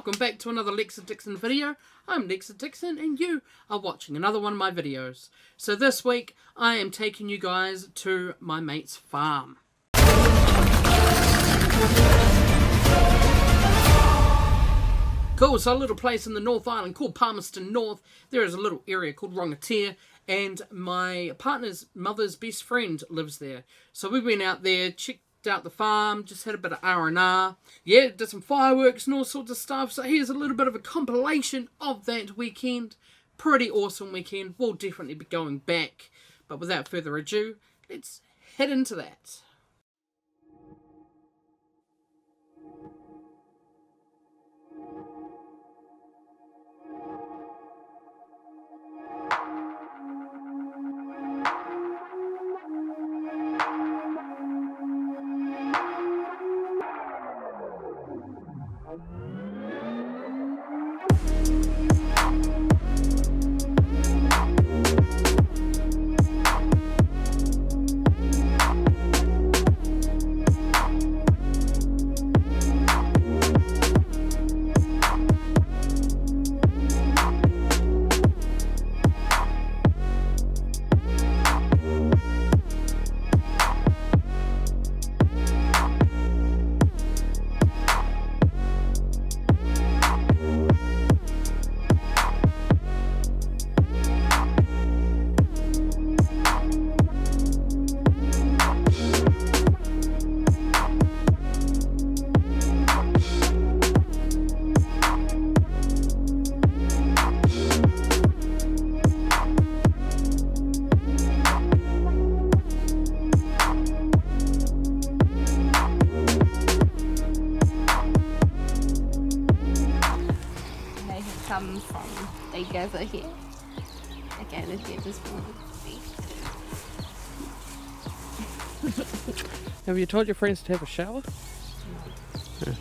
welcome back to another Lexa Dixon video. I'm Lexa Dixon and you are watching another one of my videos. So this week I am taking you guys to my mate's farm. Cool, so a little place in the North Island called Palmerston North. There is a little area called Rongotea and my partner's mother's best friend lives there. So we went out there, checked out the farm, just had a bit of R&R. Yeah, did some fireworks and all sorts of stuff. So here's a little bit of a compilation of that weekend. Pretty awesome weekend. We'll definitely be going back. But without further ado, let's head into that. Come from, they gather here. They gathered here this morning. Have you told your friends to have a shower? No. Yeah.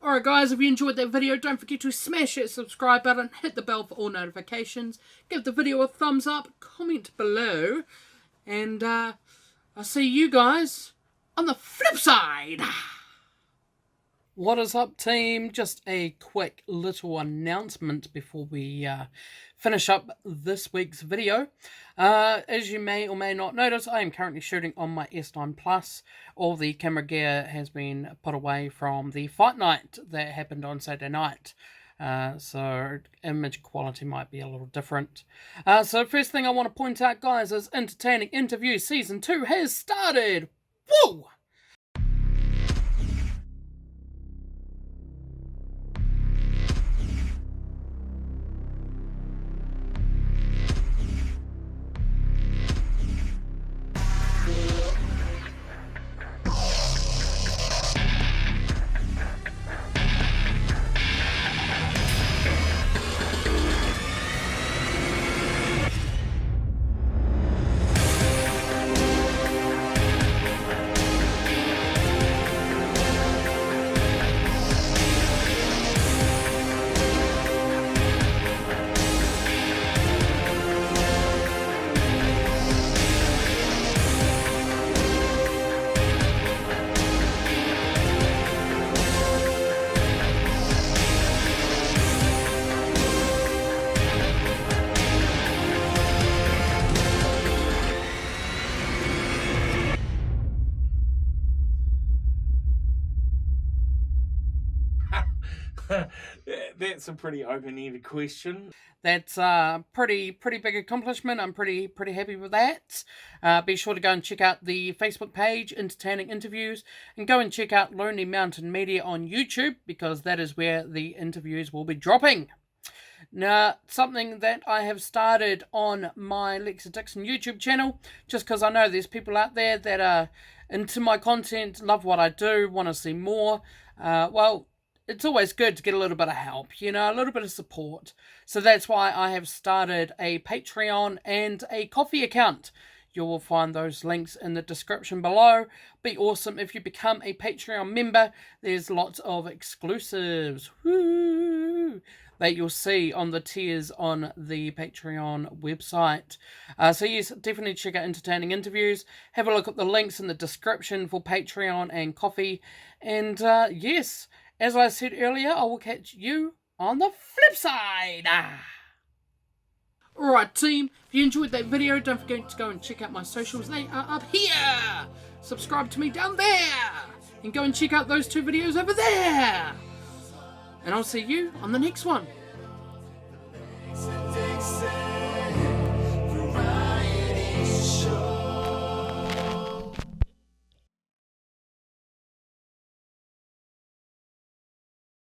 Alright guys, if you enjoyed that video, don't forget to smash that subscribe button, hit the bell for all notifications, give the video a thumbs up, comment below, and I'll see you guys on the flip side. What is up, team? Just a quick little announcement before we finish up this week's video. As you may or may not notice, I am currently shooting on my S9 Plus. All the camera gear has been put away from the fight night that happened on Saturday night. So image quality might be a little different. So first thing I want to point out, guys, is Entertaining Interview Season 2 has started! Woo! That's a pretty open-ended question. That's a pretty big accomplishment. I'm pretty happy with that. Be sure to go and check out the Facebook page, Entertaining Interviews, and go and check out Lonely Mountain Media on YouTube, because that is where the interviews will be dropping. Now, something that I have started on my Lexa Dixon YouTube channel, just because I know there's people out there that are into my content, love what I do, want to see more. Well, it's always good to get a little bit of help, you know, a little bit of support. So that's why I have started a Patreon and a Ko-fi account. You will find those links in the description below. Be awesome if you become a Patreon member. There's lots of exclusives that you'll see on the tiers on the Patreon website. So yes, definitely check out Entertaining Interviews. Have a look at the links in the description for Patreon and Ko-fi. And yes, as I said earlier, I will catch you on the flip side. Alright, team, if you enjoyed that video, don't forget to go and check out my socials. They are up here. Subscribe to me down there. And go and check out those 2 videos over there. And I'll see you on the next one. Dixon.